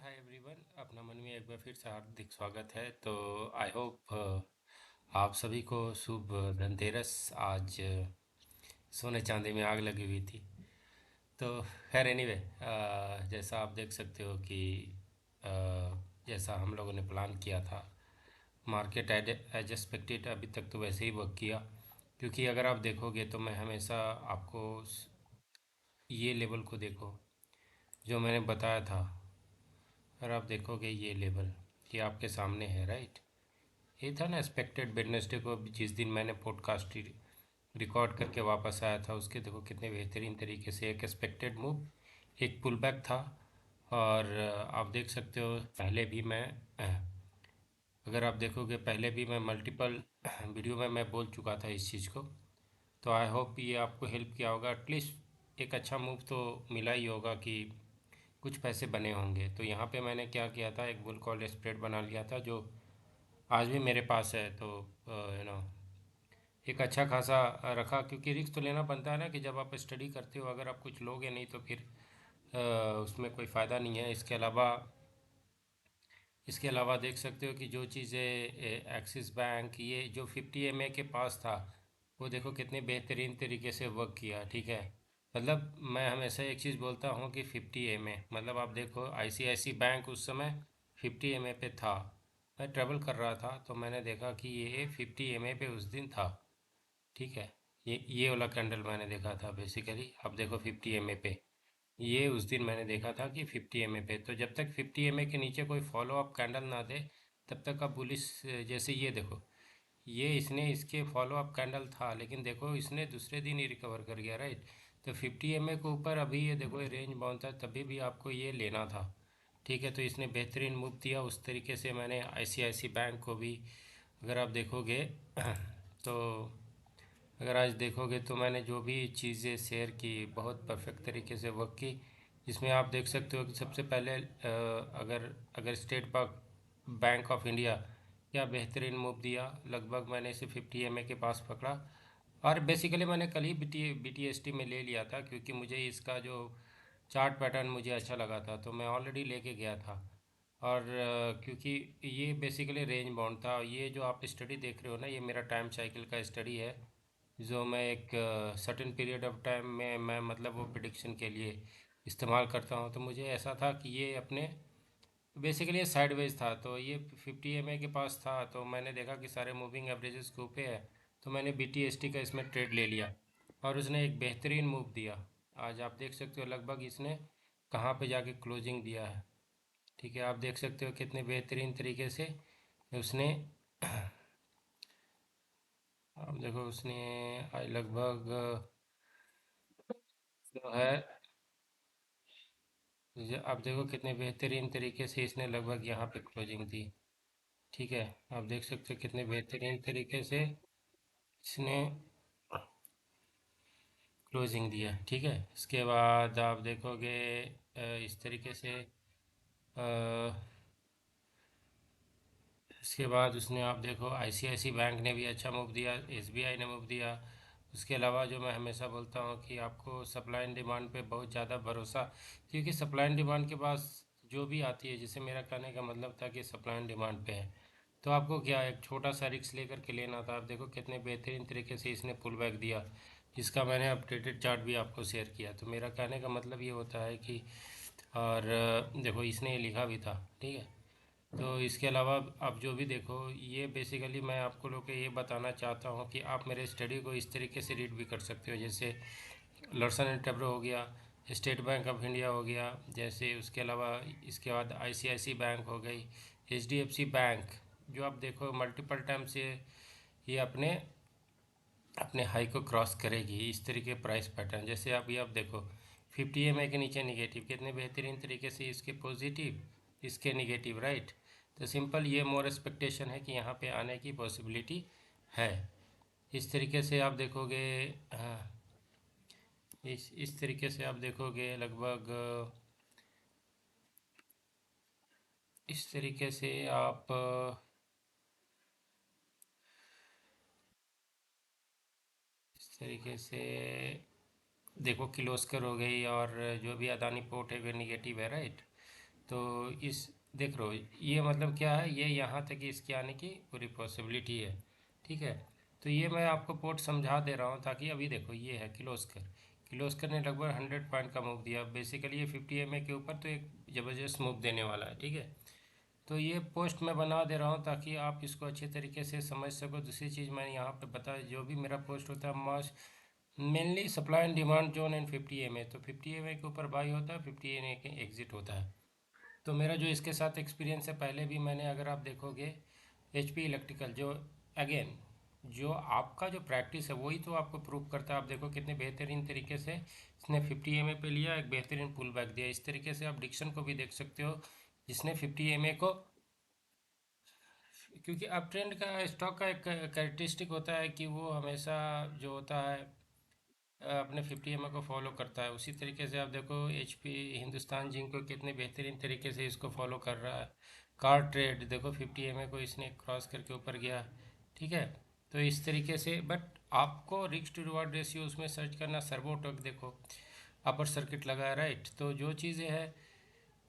Hi everyone, अपना मन में एक बार फिर से हार्दिक स्वागत है। तो आई होप आप सभी को शुभ धनतेरस। आज सोने चांदी में आग लगी हुई थी। तो खैर एनीवे, जैसा आप देख सकते हो कि अ, जैसा हम लोगों ने प्लान किया था, मार्केट एज एक्सपेक्टेड अभी तक तो वैसे ही वर्क किया। क्योंकि अगर आप देखोगे तो मैं हमेशा आपको ये लेवल को देखो जो मैंने बताया था। अगर आप देखोगे ये लेवल, ये आपके सामने है, राइट। ये था ना एक्सपेक्टेड वेडनेसडे को, जिस दिन मैंने पॉडकास्ट रिकॉर्ड करके वापस आया था, उसके देखो कितने बेहतरीन तरीके से एक एक्सपेक्टेड मूव, एक पुल बैक था। और आप देख सकते हो पहले भी मैं अगर आप देखोगे पहले भी मैं मल्टीपल वीडियो में मैं बोल चुका था इस चीज़ को। तो आई होप ये आपको हेल्प किया होगा। एटलीस्ट एक अच्छा मूव तो मिला ही होगा कि कुछ पैसे बने होंगे। तो यहाँ पे मैंने क्या किया था, एक बुल कॉल स्प्रेड बना लिया था जो आज भी मेरे पास है। तो एक अच्छा खासा रखा, क्योंकि रिस्क तो लेना बनता है ना कि जब आप स्टडी करते हो अगर आप कुछ लोगे नहीं तो फिर उसमें कोई फ़ायदा नहीं है। इसके अलावा देख सकते हो कि जो चीज़ें एक्सिस बैंक ये जो 50 MA के पास था, वो देखो कितने बेहतरीन तरीके से वर्क किया। ठीक है, मतलब मैं हमेशा एक चीज़ बोलता हूँ कि 50 MA मतलब आप देखो ICICI बैंक उस समय 50 MA पे था। मैं ट्रेवल कर रहा था तो मैंने देखा कि ये 50 MA पे उस दिन था। ठीक है, ये वाला कैंडल मैंने देखा था बेसिकली। अब देखो 50 MA पे, ये उस दिन मैंने देखा था कि 50 MA पे। तो जब तक 50 MA के नीचे कोई फॉलो अप कैंडल ना दे तब तक आप बुलिश। जैसे ये देखो, ये इसने इसके फॉलो अप कैंडल था लेकिन देखो इसने दूसरे दिन ही रिकवर कर गया, राइट। तो 50 MA के ऊपर अभी ये देखो ये रेंज बाउंड था, तभी भी आपको ये लेना था। ठीक है, तो इसने बेहतरीन मूव दिया। उस तरीके से मैंने ICICI बैंक को भी अगर आप देखोगे तो अगर आज देखोगे तो मैंने जो भी चीज़ें शेयर की बहुत परफेक्ट तरीके से वर्क की। जिसमें आप देख सकते हो कि सबसे पहले अगर अगर स्टेट बैंक ऑफ इंडिया क्या बेहतरीन मूव दिया। लगभग मैंने इसे 50 MA के पास पकड़ा। और बेसिकली मैंने कल ही BTST में ले लिया था, क्योंकि मुझे इसका जो चार्ट पैटर्न मुझे अच्छा लगा था तो मैं ऑलरेडी लेके गया था। और क्योंकि ये बेसिकली रेंज बाउंड था। ये जो आप स्टडी देख रहे हो ना, ये मेरा टाइम साइकिल का स्टडी है जो मैं एक सर्टेन पीरियड ऑफ टाइम में मैं मतलब वो प्रिडिक्शन के लिए इस्तेमाल करता हूँ। तो मुझे ऐसा था कि ये अपने बेसिकली ये साइडवेज था, तो ये 50 MA के पास था। तो मैंने देखा कि सारे मूविंग एवरेजेस के ऊपर है, तो मैंने BTST का इसमें ट्रेड ले लिया और उसने एक बेहतरीन मूव दिया। आज आप देख सकते हो लगभग इसने कहाँ पे जाके क्लोजिंग दिया है। ठीक है, आप देख सकते हो कितने बेहतरीन तरीके से उसने आप देखो उसने आज लगभग जो है आप देखो कितने बेहतरीन तरीके से इसने लगभग यहाँ पे क्लोजिंग दी। ठीक है, आप देख सकते हो कितने बेहतरीन तरीके से इसने क्लोजिंग दिया। ठीक है, इसके बाद आप देखोगे इस तरीके से अ, इसके बाद उसने आप देखो ICICI बैंक ने भी अच्छा मूव दिया, SBI ने मूव दिया। उसके अलावा जो मैं हमेशा बोलता हूँ कि आपको सप्लाई एंड डिमांड पे बहुत ज़्यादा भरोसा, क्योंकि सप्लाई एंड डिमांड के पास जो भी आती है, जैसे मेरा कहने का मतलब था कि सप्लाई एंड डिमांड पे है तो आपको क्या एक छोटा सा रिस्क लेकर के लेना था। आप देखो कितने बेहतरीन तरीके से इसने पुल बैक दिया, जिसका मैंने अपडेटेड चार्ट भी आपको शेयर किया। तो मेरा कहने का मतलब ये होता है कि और देखो इसने ये लिखा भी था। ठीक है, तो इसके अलावा आप जो भी देखो, ये बेसिकली मैं आपको लोग को ये बताना चाहता हूँ कि आप मेरे स्टडी को इस तरीके से रीड भी कर सकते हो। जैसे लर्सन एंड टब्रो हो गया, स्टेट बैंक ऑफ इंडिया हो गया, जैसे उसके अलावा इसके बाद ICICI बैंक हो गई, HDFC बैंक, जो आप देखो मल्टीपल टाइम से ये अपने अपने हाई को क्रॉस करेगी। इस तरीके प्राइस पैटर्न जैसे अभी आप देखो 50 MA के नीचे निगेटिव, कितने बेहतरीन तरीके से इसके पॉजिटिव इसके निगेटिव, राइट। तो सिंपल ये मोर एक्सपेक्टेशन है कि यहाँ पे आने की पॉसिबिलिटी है। इस तरीके से आप देखोगे, हाँ, इस तरीके से आप देखोगे लगभग इस तरीके से आप इस तरीके से देखो किर्लोस्कर हो गई और जो भी अदानी पोर्ट है वे निगेटिव है, राइट। तो इस देख रहे हो ये मतलब क्या है, ये यहाँ तक इसके आने की पूरी पॉसिबिलिटी है। ठीक है, तो ये मैं आपको पोर्ट समझा दे रहा हूँ ताकि अभी देखो ये है किर्लोस्कर ने लगभग 100 पॉइंट का मूव दिया। बेसिकली ये 50 MA के ऊपर तो एक ज़बरदस्त मूव देने वाला है। ठीक है, तो ये पोस्ट मैं बना दे रहा हूँ ताकि आप इसको अच्छे तरीके से समझ सको। दूसरी चीज़ मैंने यहाँ पे बता, जो भी मेरा पोस्ट होता है must mainly supply and demand zone and 50 MA, तो 50 MA के ऊपर बाई होता है, 50 MA के एग्जिट होता है। तो मेरा जो इसके साथ एक्सपीरियंस है, पहले भी मैंने, अगर आप देखोगे HP इलेक्ट्रिकल, जो अगेन जो आपका जो प्रैक्टिस है वही तो आपको प्रूव करता है। आप देखो कितने बेहतरीन तरीके से इसने 50 MA पे लिया, एक बेहतरीन पुल बैक दिया। इस तरीके से आप डिक्शन को भी देख सकते हो, जिसने 50 MA को, क्योंकि अप ट्रेंड का स्टॉक का एक कैरेक्टरिस्टिक होता है कि वो हमेशा जो होता है अपने 50 MA को फॉलो करता है। उसी तरीके से आप देखो HP हिंदुस्तान जिंक को कितने बेहतरीन तरीके से इसको फॉलो कर रहा है। कार ट्रेड देखो 50 MA को इसने क्रॉस करके ऊपर गया। ठीक है, तो इस तरीके से, बट आपको रिस्क टू रिवार्ड रेशियो उसमें सर्च करना। सर्वोटॉक देखो अपर सर्किट लगा है, राइट। तो जो चीज़ें है,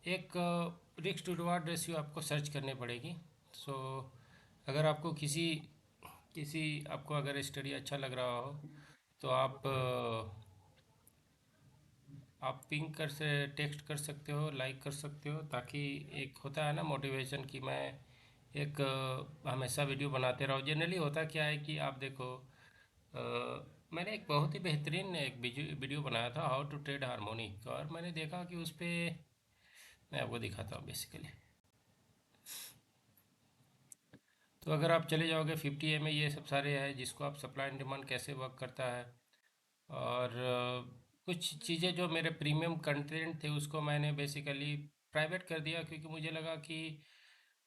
एक रिस्क टू रिवार्ड रेशियो आपको सर्च करनी पड़ेगी। सो अगर आपको किसी किसी आपको अगर स्टडी अच्छा लग रहा हो तो आप पिंग कर से टेक्स्ट कर सकते हो, लाइक कर सकते हो, ताकि एक होता है ना मोटिवेशन कि मैं एक हमेशा वीडियो बनाते रहो। जनरली होता क्या है कि आप देखो मैंने एक बहुत ही बेहतरीन एक वीडियो बनाया था, हाउ टू ट्रेड हार्मोनिक, और मैंने देखा कि उस पर, मैं आपको दिखाता हूँ बेसिकली। तो अगर आप चले जाओगे 50 MA, ये सब सारे हैं जिसको आप सप्लाई एंड डिमांड कैसे वर्क करता है। और कुछ चीज़ें जो मेरे प्रीमियम कंटेंट थे उसको मैंने बेसिकली प्राइवेट कर दिया, क्योंकि मुझे लगा कि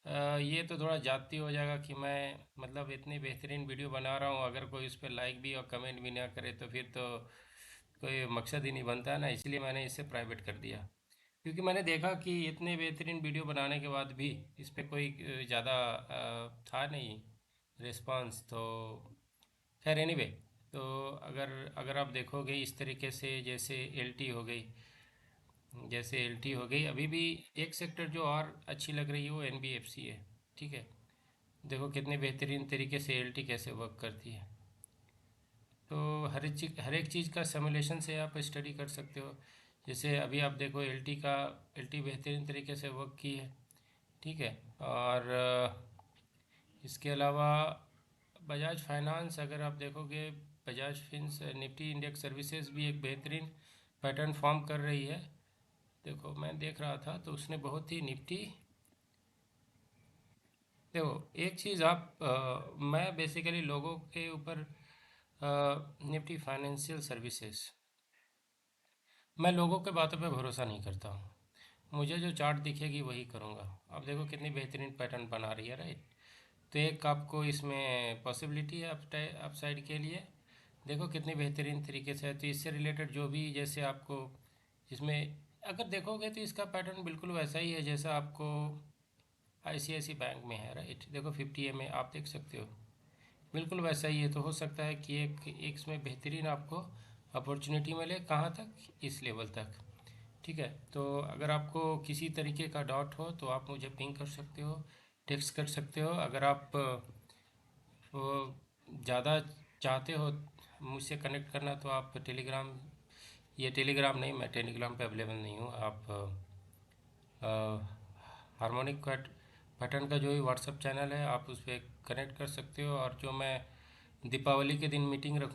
ये तो थोड़ा जाती हो जाएगा कि मैं मतलब इतनी बेहतरीन वीडियो बना रहा हूँ, अगर कोई उस पर लाइक भी और कमेंट भी ना करे तो फिर तो कोई मकसद ही नहीं बनता है ना। इसलिए मैंने इसे प्राइवेट कर दिया, क्योंकि मैंने देखा कि इतने बेहतरीन वीडियो बनाने के बाद भी इस पर कोई ज़्यादा था नहीं रिस्पांस। तो खैर एनीवे, तो अगर अगर आप देखोगे इस तरीके से, जैसे एलटी हो गई, अभी भी एक सेक्टर जो और अच्छी लग रही है वो एनबीएफसी है। ठीक है, देखो कितने बेहतरीन तरीके से एलटी कैसे वर्क करती है। तो हर एक चीज़ का सिमुलेशन से आप स्टडी कर सकते हो। जैसे अभी आप देखो एलटी बेहतरीन तरीके से वर्क की है। ठीक है, और इसके अलावा बजाज फाइनेंस अगर आप देखोगे, Bajaj fins Nifty index services भी एक बेहतरीन पैटर्न फॉर्म कर रही है। देखो मैं देख रहा था तो उसने बहुत ही निफ्टी, देखो एक चीज़ मैं बेसिकली लोगों के ऊपर, निफ्टी फाइनेंशियल सर्विसेज, मैं लोगों के बातों पे भरोसा नहीं करता हूँ। मुझे जो चार्ट दिखेगी वही करूँगा। अब देखो कितनी बेहतरीन पैटर्न बना रही है, राइट। तो एक आपको इसमें पॉसिबिलिटी है अपसाइड के लिए। देखो कितनी बेहतरीन तरीके से है। तो इससे रिलेटेड जो भी, जैसे आपको इसमें अगर देखोगे तो इसका पैटर्न बिल्कुल वैसा ही है जैसा आपको आईसीआईसी बैंक में है, राइट। देखो 50 MA आप देख सकते हो, बिल्कुल वैसा ही है। तो हो सकता है कि एक इसमें बेहतरीन आपको अपॉर्चुनिटी मिले, कहाँ तक, इस लेवल तक। ठीक है, तो अगर आपको किसी तरीके का डाउट हो तो आप मुझे पिंग कर सकते हो, टेक्स्ट कर सकते हो। अगर आप ज़्यादा चाहते हो मुझसे कनेक्ट करना तो आप टेलीग्राम, ये टेलीग्राम नहीं, मैं टेलीग्राम पे अवेलेबल नहीं हूँ। आप हार्मोनिक पैटर्न का जो भी व्हाट्सअप चैनल है आप उस पर कनेक्ट कर सकते हो। और जो मैं दीपावली के दिन मीटिंग रखूँ